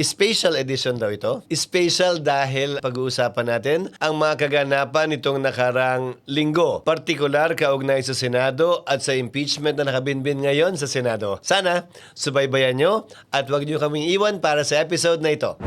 Special edition daw ito. Special dahil pag-uusapan natin ang mga kaganapan nitong nakarang linggo. Partikular kaugnay sa Senado at sa impeachment na nakabinbin ngayon sa Senado. Sana subaybayan nyo at huwag nyo kaming iwan para sa episode na ito.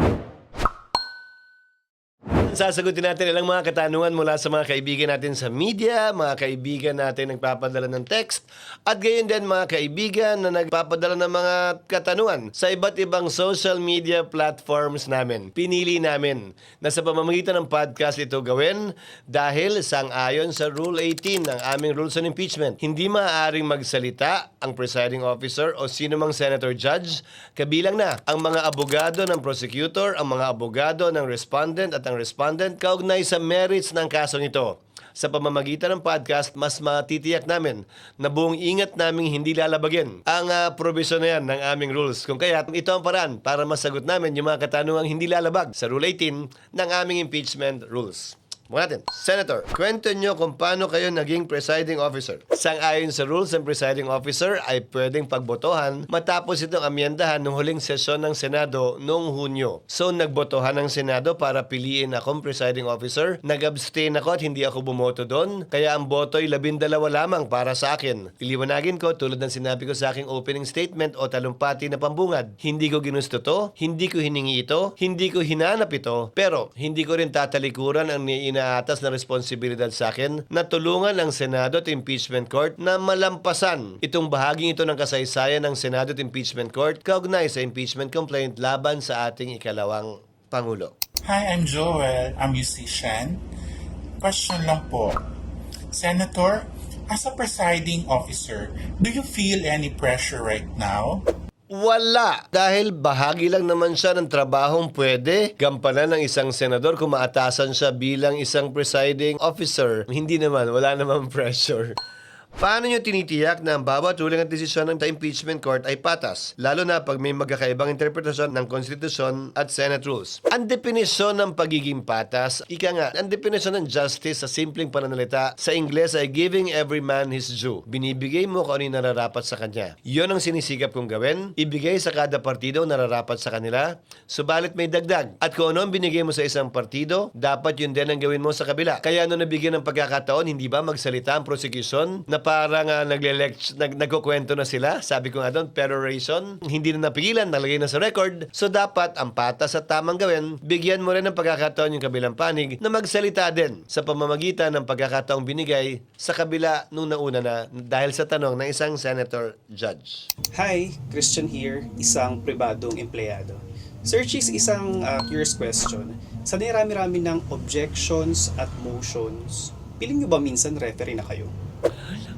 Sasagutin natin ilang mga katanungan mula sa mga kaibigan natin sa media, mga kaibigan natin nagpapadala ng text, at gayon din mga kaibigan na nagpapadala ng mga katanungan sa iba't ibang social media platforms namin. Pinili namin na sa pamamagitan ng podcast ito gawin dahil sang-ayon sa Rule 18 ng aming Rules on Impeachment. Hindi maaaring magsalita ang presiding officer o sino mang senator judge, kabilang na ang mga abogado ng prosecutor, ang mga abogado ng respondent at ang respondent kaugnay sa merits ng kasong ito. Sa pamamagitan ng podcast, mas matitiyak namin na buong ingat naming hindi lalabagin ang provision na yan ng aming rules. Kung kaya, ito ang paraan para masagot namin yung mga katanungang hindi lalabag sa Rule 18 ng aming impeachment rules. Muna natin. Senator, kwento nyo kung paano kayo naging presiding officer. Sang-ayon sa rules ng presiding officer ay pwedeng pagbotohan matapos itong amyendahan ng huling sesyon ng Senado noong Hunyo. So, nagbotohan ng Senado para piliin akong presiding officer. Nag-abstain ako at hindi ako bumoto doon. Kaya ang boto ay 12 lamang para sa akin. Iliwanagin ko tulad ng sinabi ko sa aking opening statement o talumpati na pambungad. Hindi ko ginusto to, hindi ko hiningi ito, hindi ko hinanap ito, pero hindi ko rin tatalikuran ang inaatas na responsibilidad sa akin na tulungan ang Senado at Impeachment Court na malampasan itong bahaging ito ng kasaysayan ng Senado at Impeachment Court kaugnay sa impeachment complaint laban sa ating ikalawang Pangulo. Hi, I'm Joel. I'm musician. Question lang po. Senator, as a presiding officer, do you feel any pressure right now? Wala. Dahil bahagi lang naman siya ng trabahong pwede gampanan ng isang senador kung maatasan siya bilang isang presiding officer. Hindi naman, wala namang pressure. Paano nyo tinitiyak na ang bawat ruling at desisyon ng impeachment court ay patas? Lalo na pag may magkakaibang interpretasyon ng konstitusyon at Senate rules. Ang definisyon ng pagiging patas, ika nga, ang definisyon ng justice sa simpleng pananalita sa Ingles ay giving every man his due. Binibigay mo kung ano yung nararapat sa kanya. Yun ang sinisikap kong gawin. Ibigay sa kada partido nararapat sa kanila, subalit may dagdag. At kung ano ang binigay mo sa isang partido, dapat yun din ang gawin mo sa kabila. Kaya nung nabigyan ng pagkakataon, hindi ba magsalita ang prosecution na parang nagkukwento na sila. Sabi ko nga doon, peroration. Hindi na napigilan, nalagay na sa record. So dapat, ang patas at tamang gawin, bigyan mo rin ng pagkakataon yung kabilang panig na magsalita din sa pamamagitan ng pagkakataong binigay sa kabila nung nauna na dahil sa tanong ng isang senator judge. Hi, Christian here, isang pribadong empleyado. Sir Cheese, isang curious question. Sa nirami-rami ng objections at motions, piling nyo ba minsan referee na kayo?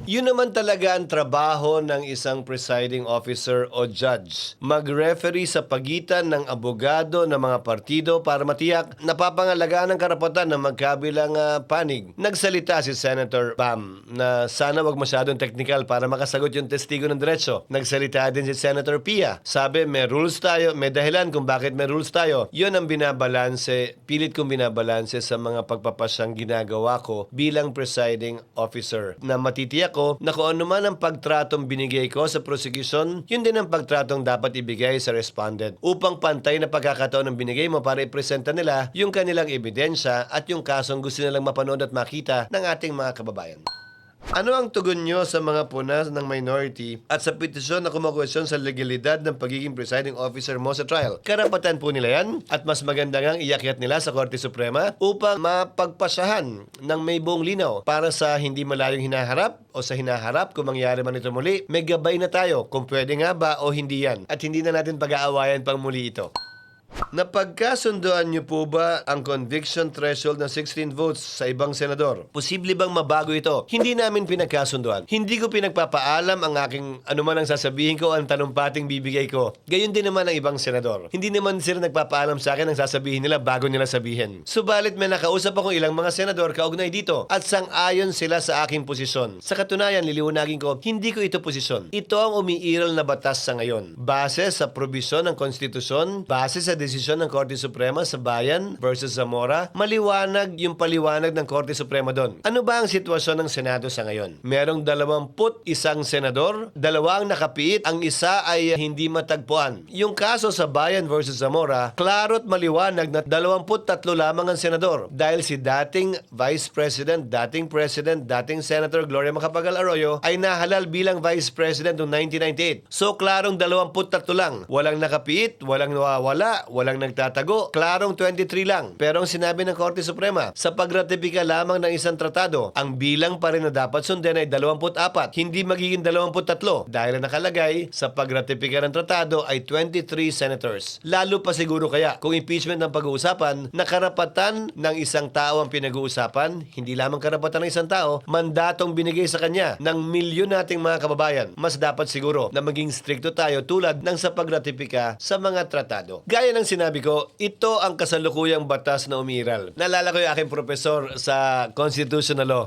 Yun naman talaga ang trabaho ng isang presiding officer o judge. Mag-referee sa pagitan ng abogado ng mga partido para matiyak na papangalagaan ng karapatan ng magkabilang panig. Nagsalita si Senator Bam na sana wag masyadong technical para makasagot yung testigo ng diretso. Nagsalita din si Senator Pia. Sabi may rules tayo, may dahilan kung bakit may rules tayo. Yun ang binabalanse, pilit kong binabalanse sa mga pagpapasyang ginagawa ko bilang presiding officer na matitiyak ko na kung ano man ang pagtratong binigay ko sa prosecution, yun din ang pagtratong dapat ibigay sa respondent upang pantay na pagkakataon ang binigay mo para ipresenta nila yung kanilang ebidensya at yung kasong gusto nilang mapanood at makita ng ating mga kababayan. Ano ang tugon nyo sa mga punas ng minority at sa petisyon na kumukwestiyon sa legalidad ng pagiging presiding officer mo sa trial? Karapatan po nila yan at mas maganda ngang iakyat nila sa Korte Suprema upang mapagpasyahan ng may buong linaw para sa hindi malayong hinaharap o sa hinaharap kung mangyari man ito muli. May gabay na tayo kung pwede nga ba o hindi yan at hindi na natin pag-aawayan pang muli ito. Napagkasunduan niyo po ba ang conviction threshold ng 16 votes sa ibang senador? Posible bang mabago ito? Hindi namin pinagkasunduan. Hindi ko pinagpapaalam ang aking anuman ang sasabihin ko, ang tanumpating bibigay ko. Gayon din naman ang ibang senador. Hindi naman sila nagpapaalam sa akin ang sasabihin nila bago nila sabihin. Subalit may nakausap akong ilang mga senador kaugnay dito at sang-ayon sila sa aking posisyon. Sa katunayan, liliwanagin ko, hindi ko ito posisyon. Ito ang umiiral na batas sa ngayon. Base sa probisyon ng konstitusyon, base sa desisyon desisyon ng Korte Suprema sa Bayan versus Zamora, maliwanag yung paliwanag ng Korte Suprema doon. Ano ba ang sitwasyon ng Senado sa ngayon? Merong 21 senador, 2 ang nakapiit, ang isa ay hindi matagpuan. Yung kaso sa Bayan versus Zamora, klaro't maliwanag na 23 lamang ang senador dahil si dating Vice President, dating President, dating Senator Gloria Macapagal Arroyo ay nahalal bilang Vice President noong 1998. So klarong 23 lang. Walang nakapiit, walang nawawala, walang nagtatago. Klarong 23 lang. Pero ang sinabi ng Korte Suprema, sa pagratipika lamang ng isang tratado, ang bilang pa rin na dapat sundin ay 24. Hindi magiging 23 dahil ang nakalagay sa pagratipika ng tratado ay 23 senators. Lalo pa siguro kaya kung impeachment ang pag-uusapan, na karapatan ng isang tao ang pinag-uusapan, hindi lamang karapatan ng isang tao, mandatong binigay sa kanya ng milyon nating mga kababayan. Mas dapat siguro na maging stricto tayo tulad ng sa pagratipika sa mga tratado. Gaya ng sinabi ko, ito ang kasalukuyang batas na umiiral. Naalala ko yung aking professor sa Constitutional Law,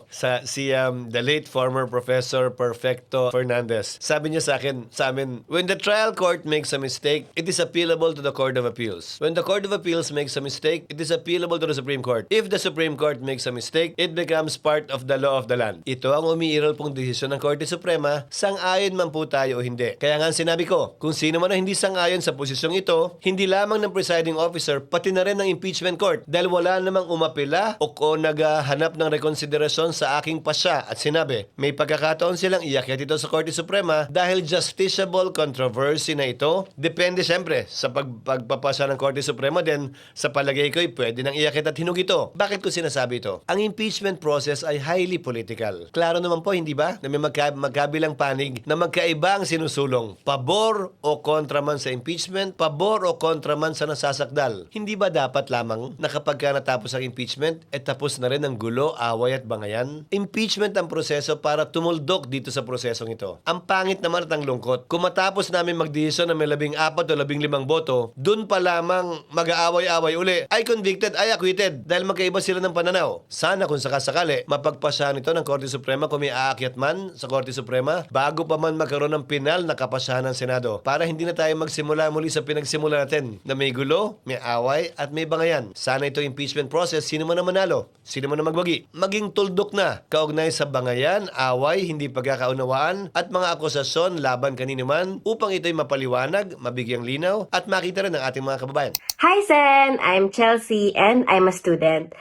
the late former Professor Perfecto Fernandez. Sabi niya sa amin, when the trial court makes a mistake, it is appealable to the Court of Appeals. When the Court of Appeals makes a mistake, it is appealable to the Supreme Court. If the Supreme Court makes a mistake, it becomes part of the law of the land. Ito ang umiiral pong desisyon ng Korte Suprema, sang-ayon man po tayo o hindi. Kaya nga sinabi ko, kung sino man ang hindi sang-ayon sa posisyong ito, hindi lamang ng presiding officer, pati na rin ng impeachment court. Dahil wala namang umapila o naghahanap ng rekonsiderasyon sa aking pasya at sinabi, may pagkakataon silang iakyat ito sa Korte Suprema dahil justiciable controversy na ito. Depende siyempre sa pagpapasa ng Korte Suprema din, sa palagay ko ay pwede nang iakyat at hinug ito. Bakit ko sinasabi ito? Ang impeachment process ay highly political. Klaro naman po, hindi ba? Na may magkabilang panig na magkaiba ang sinusulong. Pabor o kontra man sa impeachment, pabor o kontra man sa nasasakdal. Hindi ba dapat lamang na kapag natapos ang impeachment, tapos na rin ang gulo, away at bangayan? Impeachment ang proseso para tumuldok dito sa prosesong ito. Ang pangit naman at ang lungkot, kung matapos namin magdesisyon na may 14 o 15 boto, dun pa lamang mag-aaway-away uli, ay convicted, ay acquitted, dahil magkaiba sila ng pananaw. Sana kung sakasakali, mapagpasahan ito ng Korte Suprema kung may aakyat man sa Korte Suprema, bago pa man magkaroon ng pinal na kapasahan ng Senado, para hindi na tayo magsimula muli sa pinagsimula natin, na may gulo, may away, at may bangayan. Sana ito impeachment process, sino man ang manalo, sino man ang magwagi, maging tuldok na, kaugnay sa bangayan, away, hindi pagkakaunawaan, at mga akusasyon laban kanino man, upang ito'y mapaliwanag, mabigyang linaw, at makita rin ng ating mga kababayan. Hi Sen! I'm Chelsea and I'm a student.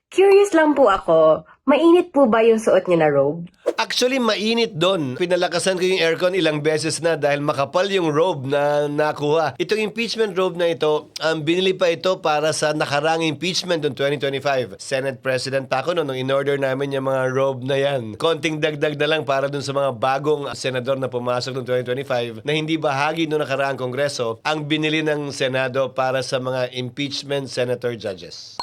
Curious lang po ako, mainit po ba yung suot niyo na robe? Actually, mainit doon. Pinalakasan ko yung aircon ilang beses na dahil makapal yung robe na nakuha. Itong impeachment robe na ito, binili pa ito para sa nakarang impeachment noong 2025. Senate President pa ako nung in-order namin yung mga robe na yan. Konting dagdag na lang para dun sa mga bagong senador na pumasok noong 2025 na hindi bahagi noong nakaraang kongreso ang binili ng Senado para sa mga impeachment senator judges.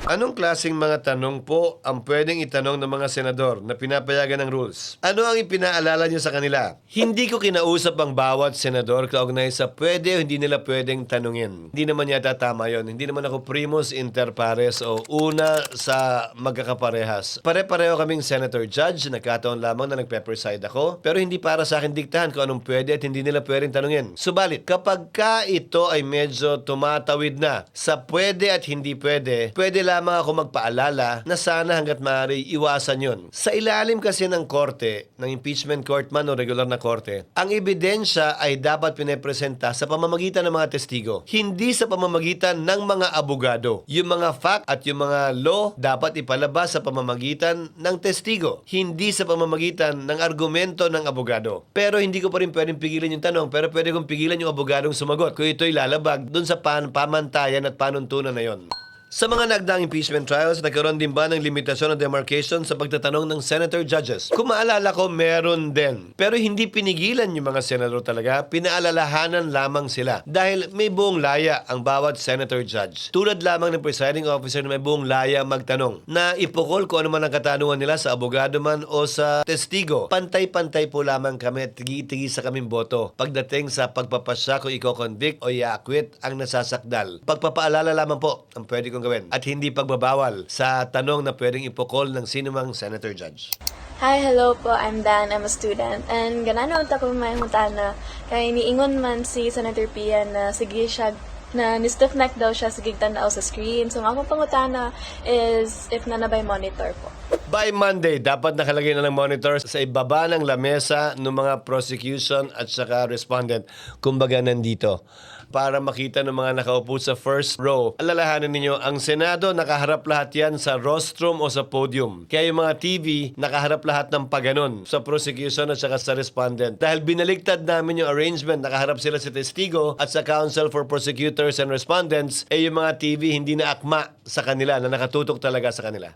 Anong klaseng mga tanong po ang pwedeng itanong ng mga senador na pinapayagan ng rules? Ano ang ipinaalala niyo sa kanila? Hindi ko kinausap ang bawat senador kaugnay sa pwede o hindi nila pwedeng tanungin. Hindi naman yata tama yon. Hindi naman ako primus inter pares o una sa magkakaparehas. Pare-pareho kaming senator judge, nagkataon lamang na nagpe-preside ako, pero hindi para sa akin diktahan kung anong pwede at hindi nila pwedeng tanungin. Subalit, kapag ito ay medyo tumatawid na sa pwede at hindi pwede, pwede lamang ako magpaalala na sana hanggat maaari iwasan yun. Sa ilalim kasi ng korte, ng impeachment court man o regular na korte, ang ebidensya ay dapat pinepresenta sa pamamagitan ng mga testigo. Hindi sa pamamagitan ng mga abogado. Yung mga fact at yung mga law dapat ipalabas sa pamamagitan ng testigo. Hindi sa pamamagitan ng argumento ng abogado. Pero hindi ko pa rin pwedeng pigilan yung tanong, pero pwede kong pigilan yung abogadong sumagot kung ito'y lalabag dun sa pamantayan at panuntunan na yon. Sa mga nagdaang impeachment trials, nagkaroon din ba ng limitasyon o demarcation sa pagtatanong ng senator judges? Kung maalala ko, meron din. Pero hindi pinigilan yung mga senador talaga, pinaalalahanan lamang sila. Dahil may buong laya ang bawat senator judge. Tulad lamang ng presiding officer na may buong laya magtanong, na ipukol kung ano man ang katanungan nila sa abogado man o sa testigo. Pantay-pantay po lamang kami at tigi-tigi sa kaming boto pagdating sa pagpapasya kung i-convict o i-acquit ang nasasakdal. Pagpapaalala lamang po ang pwede kong gawin at hindi pagbabawal sa tanong na pwedeng ipokol ng sinumang senator judge. Hi, hello po. I'm Dan. I'm a student. And ganano ako may hutana kay niingon man si Senator Pia na sige siya na ni-stiff neck daw siya sa gigtanaw sa screen. So, ang pangutana is if nanabay monitor po. By Monday, dapat nakalagay na ng monitor sa ibaba ng lamesa ng mga prosecution at saka respondent. Kumbaga nandito. Para makita ng mga nakaupo sa first row. Alalahanin ninyo, ang Senado, nakaharap lahat yan sa rostrum o sa podium. Kaya yung mga TV, nakaharap lahat ng paganon sa prosecution at saka sa respondent. Dahil binaliktad namin yung arrangement, nakaharap sila sa testigo at sa Council for Prosecutors and Respondents, yung mga TV hindi na akma sa kanila, na nakatutok talaga sa kanila.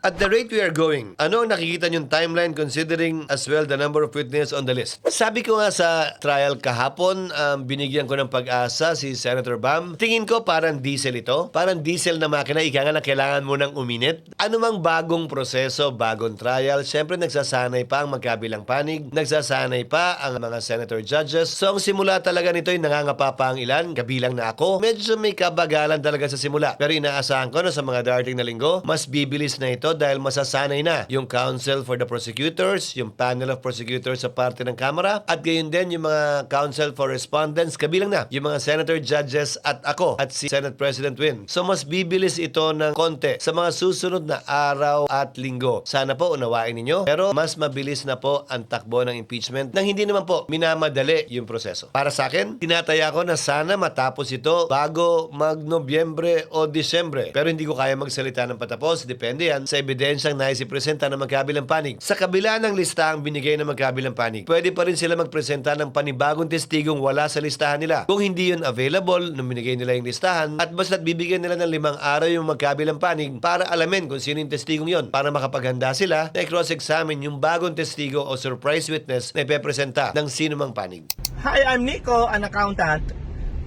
At the rate we are going, ano ang nakikita niyong timeline considering as well the number of witnesses on the list? Sabi ko nga sa trial kahapon, binigyan ko ng pag-asa si Senator Bam. Tingin ko parang diesel ito. Parang diesel na makina, ika nga na kailangan mo ng uminit. Ano mang bagong proseso, bagong trial, syempre nagsasanay pa ang magkabilang panig, nagsasanay pa ang mga senator judges. So ang simula talaga nito ay nangangapa pa ang ilan, kabilang na ako. Medyo may kabagalan talaga sa simula. Pero inaasahan ko na sa mga darating na linggo, mas bibilis na ito dahil masasanay na yung Council for the Prosecutors, yung panel of prosecutors sa parte ng Kamara, at gayon din yung mga Council for Respondents, kabilang na yung mga Senator Judges at ako at si Senate President Win. So mas bibilis ito ng konti sa mga susunod na araw at linggo. Sana po unawain ninyo, pero mas mabilis na po ang takbo ng impeachment nang hindi naman po minamadali yung proseso. Para sa akin, tinataya ko na sana matapos ito bago mag-Nobyembre o Disyembre. Pero hindi ko kaya magsalita ng patapos, depende yan sa ebidensyang naisipresenta ng magkabilang panig. Sa kabila ng listahang binigay ng magkabilang panig, pwede pa rin sila magpresenta ng panibagong testigong wala sa listahan nila. Kung hindi yun available nung binigay nila yung listahan, at basta't bibigyan nila ng 5 araw yung magkabilang panig para alamin kung sino yung testigong yon, para makapaghanda sila na i-cross-examine yung bagong testigo o surprise witness na ipepresenta ng sino mang panig. Hi, I'm Nico, an accountant.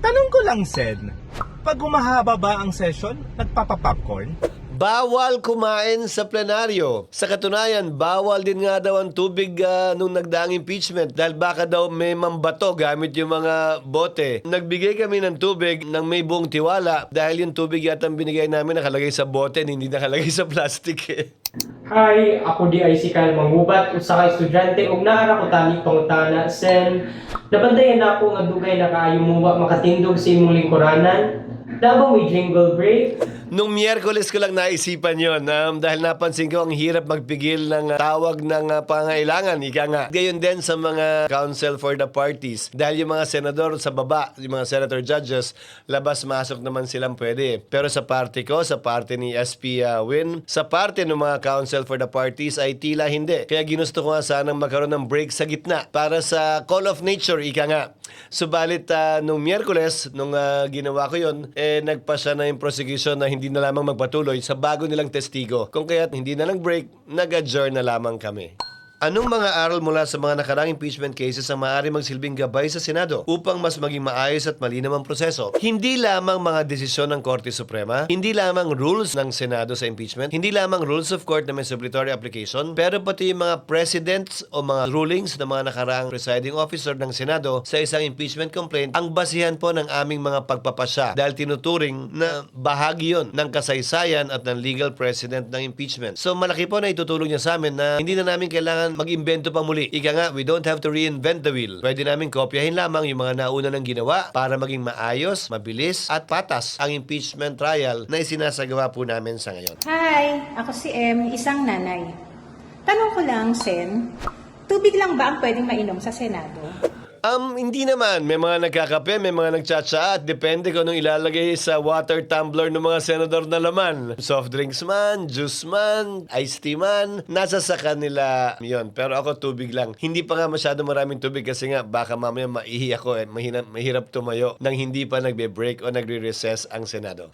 Tanong ko lang, Sen, pag humahaba ba ang session, nagpapa-popcorn? Bawal kumain sa plenaryo. Sa katunayan, bawal din nga daw ang tubig nung nagdaang impeachment dahil baka daw may mambato gamit yung mga bote. Nagbigay kami ng tubig ng may buong tiwala dahil yung tubig yata ang binigay namin nakalagay sa bote, hindi nakalagay sa plastic eh. Hi, ako di ay si Kyle Mangubat, usa ka estudyante ug naara ko tani pangutana sen. Nabandayan na ako nga dugay na kaayo mo wa makatindog sa imong lingkuranan. Dabaw may jingle break. Nung Miyerkules ko lang naisipan yon dahil napansin ko ang hirap magpigil ng tawag ng pangailangan. Ika nga. Gayon din sa mga council for the parties. Dahil yung mga senador sa baba, yung mga senator judges, labas-masok naman silang pwede. Pero sa party ko, sa party ni SP Win, sa party ng mga council for the parties ay tila hindi. Kaya ginusto ko nga sanang magkaroon ng break sa gitna para sa call of nature, ika nga. Subalit nung Miyerkules, nung ginawa ko yon, nagpasya na yung prosecution na hindi na lamang magpatuloy sa bago nilang testigo. Kung kaya't hindi na lang break, nag-adjourn na lamang kami. Anong mga aral mula sa mga nakarang impeachment cases ang maaari magsilbing gabay sa Senado upang mas maging maayos at malinaw ang proseso? Hindi lamang mga desisyon ng Korte Suprema, hindi lamang rules ng Senado sa impeachment, hindi lamang rules of court na may subletory application, pero pati yung mga precedents o mga rulings ng mga nakaraang presiding officer ng Senado sa isang impeachment complaint ang basihan po ng aming mga pagpapasya dahil tinuturing na bahagi yon ng kasaysayan at ng legal precedent ng impeachment. So malaki po na itutulong niya sa amin na hindi na namin kailangan mag-imbento pa muli. Ika nga, we don't have to reinvent the wheel. Pwede namin kopyahin lamang yung mga nauna ng ginawa para maging maayos, mabilis, at patas ang impeachment trial na isinasagawa po namin sa ngayon. Hi, ako si M, isang nanay. Tanong ko lang, Sen, tubig lang ba ang pwedeng mainom sa Senado? Hindi naman. May mga nagkakape, may mga nagtsatsa at depende kung anong ilalagay sa water tumbler ng mga senador na laman. Soft drinks man, juice man, iced tea man, nasa sa kanila yon. Pero ako tubig lang. Hindi pa nga masyado maraming tubig kasi nga baka mamaya maihi ako mahirap tumayo nang hindi pa nagbe-break o nagre-recess ang Senado.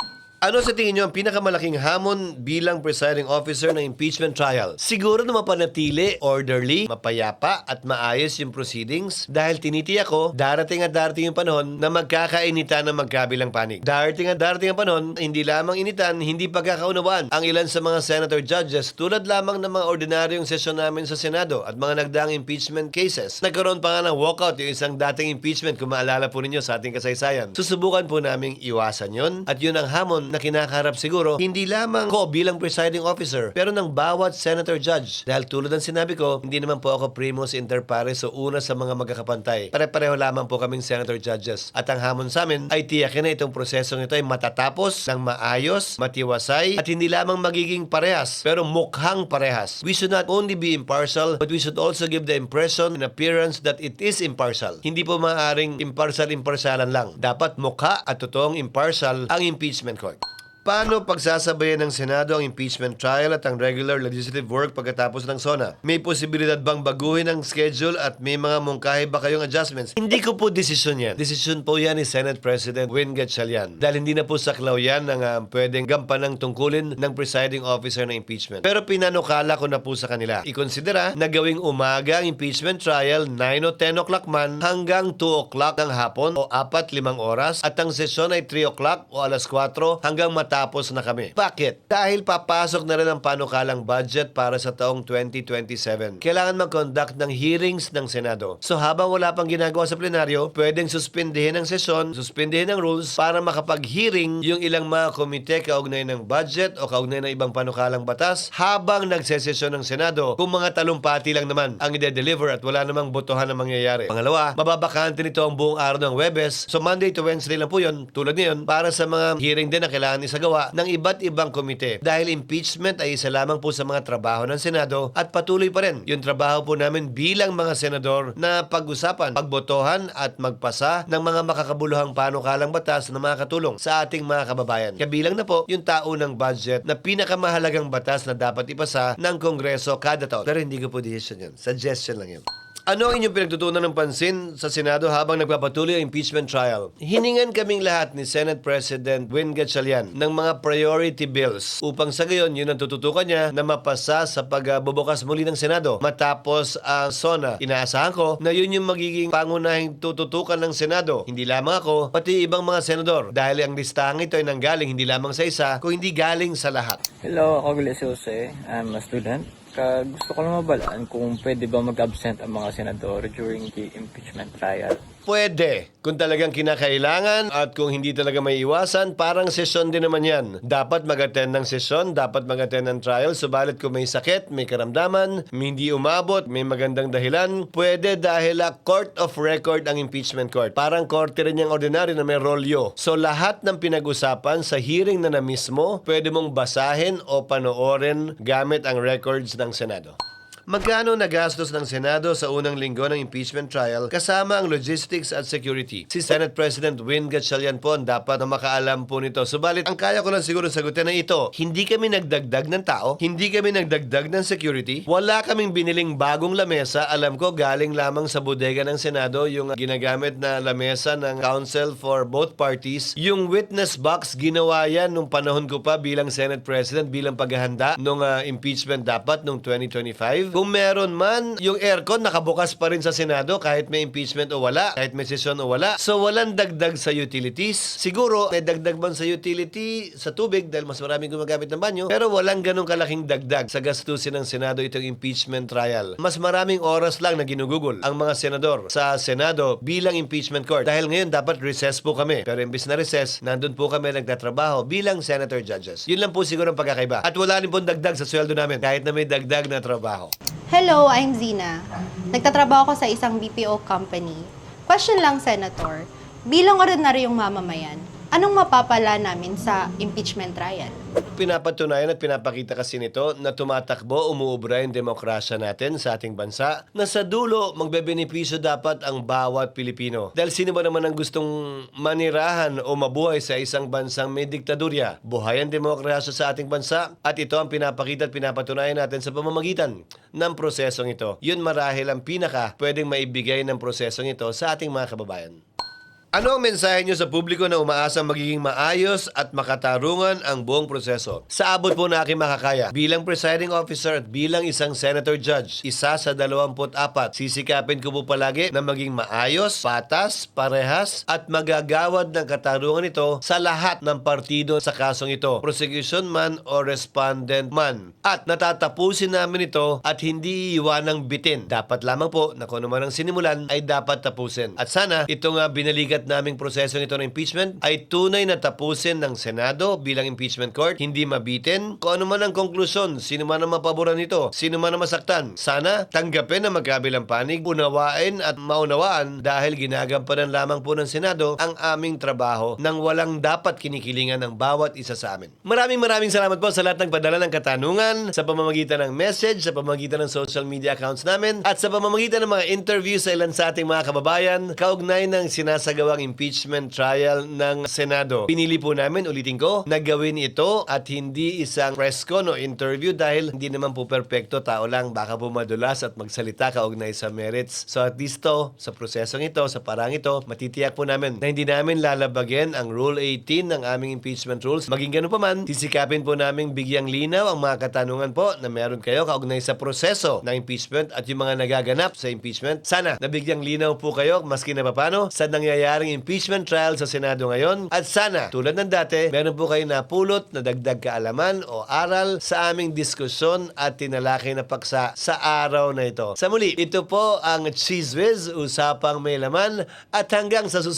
Ano sa tingin nyo ang pinakamalaking hamon bilang presiding officer ng impeachment trial? Siguro na mapanatili, orderly, mapayapa at maayos yung proceedings dahil tinitiyak ko, darating yung panahon na magkakainitan ng magkabilang panig. Darating ang panahon, hindi lamang initan, hindi pagkakaunawaan ang ilan sa mga senator judges tulad lamang ng mga ordinaryong sesyon namin sa Senado at mga nagdaang impeachment cases. Nagkaroon pa nga ng walkout yung isang dating impeachment kung maalala po ninyo sa ating kasaysayan. Susubukan po naming iwasan yun at yun ang hamon sitwasyon na kinakaharap siguro, hindi lamang ko bilang presiding officer, pero ng bawat senator judge. Dahil tulad ng sinabi ko, hindi naman po ako primus inter pares o una sa mga magkakapantay. Pare-pareho lamang po kaming senator judges. At ang hamon sa amin ay tiyakin na itong prosesong ito ay matatapos ng maayos, matiwasay, at hindi lamang magiging parehas, pero mukhang parehas. We should not only be impartial, but we should also give the impression and appearance that it is impartial. Hindi po maaaring impartial-impartialan lang. Dapat mukha at totoong impartial ang impeachment court. Paano pagsasabayan ng Senado ang impeachment trial at ang regular legislative work pagkatapos ng SONA? May posibilidad bang baguhin ang schedule at may mga mungkahi ba kayong adjustments? Hindi ko po desisyon yan. Desisyon po yan ni Senate President Win Gatchalian. Dahil hindi na po saklaw yan ng pwedeng gampanang tungkulin ng presiding officer ng impeachment. Pero pinanukala ko na po sa kanila. Ikonsidera na gawing umaga ang impeachment trial 9 o 10 o'clock man hanggang 2 o'clock ng hapon o 4-5 oras at ang sesyon ay 3 o'clock o alas 4 hanggang matapos na kami. Bakit? Dahil papasok na rin ang panukalang budget para sa taong 2027. Kailangan mag-conduct ng hearings ng Senado. So habang wala pang ginagawa sa plenaryo, pwedeng suspindihin ang sesyon, suspindihin ang rules para makapag-hearing yung ilang mga komite kaugnay ng budget o kaugnay ng ibang panukalang batas habang nagsesesyon ng Senado kung mga talumpati lang naman ang ide-deliver at wala namang botohan na mangyayari. Pangalawa, mababakante nito ang buong araw ng Webes. So Monday to Wednesday lang po yun, tulad niyon, para sa mga hearing din na kailangan isagawa ng iba't ibang komite. Dahil impeachment ay isa lamang po sa mga trabaho ng Senado at patuloy pa rin yung trabaho po namin bilang mga senador na pag-usapan, pagbotohan at magpasa ng mga makakabuluhang panukalang batas na makakatulong sa ating mga kababayan. Kabilang na po yung taunang budget na pinakamahalagang batas na dapat ipasa ng Kongreso kada taon. Pero hindi ko po decision yun. Suggestion lang yun. Ano ang inyong pinagtutunan ng pansin sa Senado habang nagpapatuloy ang impeachment trial? Hiningan kaming lahat ni Senate President Win Gatchalian ng mga priority bills upang sa gayon yun ang tututukan niya na mapasa sa pagbubukas muli ng Senado matapos ang SONA. Inaasahan ko na yun yung magiging pangunahing tututukan ng Senado. Hindi lamang ako, pati ibang mga senador dahil ang listahan ito ay nanggaling hindi lamang sa isa, kung hindi galing sa lahat. Hello, ako Gilles Jose. I'm a student. Gusto ko lang mabalaan kung pwede ba mag-absent ang mga senador during the impeachment trial. Pwede. Kung talagang kinakailangan at kung hindi talaga may iwasan, parang sesyon din naman yan. Dapat mag-attend ng sesyon, dapat mag-attend ng trial. Subalit kung may sakit, may karamdaman, hindi umabot, may magandang dahilan, pwede dahil court of record ang impeachment court. Parang korte rin yung ordinary na may rolyo. So lahat ng pinag-usapan sa hearing na mismo, pwede mong basahin o panoorin gamit ang records ng Senado. Magkano nagastos ng Senado sa unang linggo ng impeachment trial kasama ang logistics at security? Si Senate President Win Gatchalian po ang dapat na makaalam po nito. Subalit, ang kaya ko lang siguro sagutin na ito, hindi kami nagdagdag ng tao, hindi kami nagdagdag ng security, wala kaming biniling bagong lamesa. Alam ko, galing lamang sa bodega ng Senado yung ginagamit na lamesa ng counsel for both parties. Yung witness box, ginawa yan nung panahon ko pa bilang Senate President, bilang paghahanda nung impeachment dapat nung 2025. Kung meron man, yung aircon nakabukas pa rin sa Senado kahit may impeachment o wala, kahit may sesyon o wala. So walang dagdag sa utilities. Siguro may dagdag man sa utility, sa tubig dahil mas maraming gumagamit ng banyo, pero walang ganong kalaking dagdag sa gastusin ng Senado itong impeachment trial. Mas maraming oras lang na ginugugol ang mga senador sa Senado bilang impeachment court. Dahil ngayon dapat recess po kami. Pero imbis na recess, nandun po kami nagtatrabaho bilang senator judges. Yun lang po siguro ang pagkakaiba. At wala rin pong dagdag sa sweldo namin kahit na may dagdag na trabaho. Hello, I'm Zina. Nagtatrabaho ko sa isang BPO company. Question lang, Senator. Bilang ordinaryong mamamayan, anong mapapala namin sa impeachment trial? Pinapatunayan at pinapakita kasi nito na tumatakbo, umuubra yung demokrasya natin sa ating bansa, na sa dulo, magbebenepisyo dapat ang bawat Pilipino. Dahil sino ba naman ang gustong manirahan o mabuhay sa isang bansang may diktadurya? Buhay ang demokrasya sa ating bansa at ito ang pinapakita at pinapatunayan natin sa pamamagitan ng prosesong ito. Yun marahil ang pinaka pwedeng maibigay ng prosesong ito sa ating mga kababayan. Ano ang mensahe nyo sa publiko na umaasang magiging maayos at makatarungan ang buong proseso? Sa abot po na aking makakaya, bilang presiding officer at bilang isang senator judge, isa sa 24, sisikapin ko po palagi na maging maayos, patas, parehas, at magagawad ng katarungan ito sa lahat ng partido sa kasong ito, prosecution man o respondent man. At natatapusin namin ito at hindi iiwanang bitin. Dapat lamang po na kung ano man ang sinimulan ay dapat tapusin. At sana ito nga binalikat payat naming proseso ito ng impeachment ay tunay na tapusin ng Senado bilang impeachment court, hindi mabitin. Kung ano man ang konklusyon, sino man ang mapaboran nito, sino man ang masaktan, sana tanggapin ang magkabilang panig, unawain at maunawaan dahil ginagampanan lamang po ng Senado ang aming trabaho nang walang dapat kinikilingan ng bawat isa sa amin. Maraming salamat po sa lahat ng padala ng katanungan sa pamamagitan ng message, sa pamamagitan ng social media accounts namin at sa pamamagitan ng mga interview sa ilan sa ating mga kababayan kaugnay ng sinasagawang impeachment trial ng Senado. Pinili po namin, ulitin ko, na gawin ito at hindi isang press con o interview dahil hindi naman po perpekto, tao lang, baka po madulas at magsalita kaugnay sa merits. So at least to, sa prosesong ito, sa parang ito, matitiyak po namin na hindi namin lalabagin ang Rule 18 ng aming impeachment rules. Maging ganun pa man, sisikapin po namin bigyang linaw ang mga katanungan po na meron kayo kaugnay sa proseso ng impeachment at yung mga nagaganap sa impeachment. Sana nabigyang linaw po kayo maski na papano sa nangyayaring impeachment trial sa Senado ngayon at sana tulad ng dati, meron po kayo napulot na dagdag kaalaman o aral sa aming diskusyon at tinalakay na paksa sa araw na ito. Sa muli, ito po ang Cheese Whiz, usapang may laman at hanggang sa susunod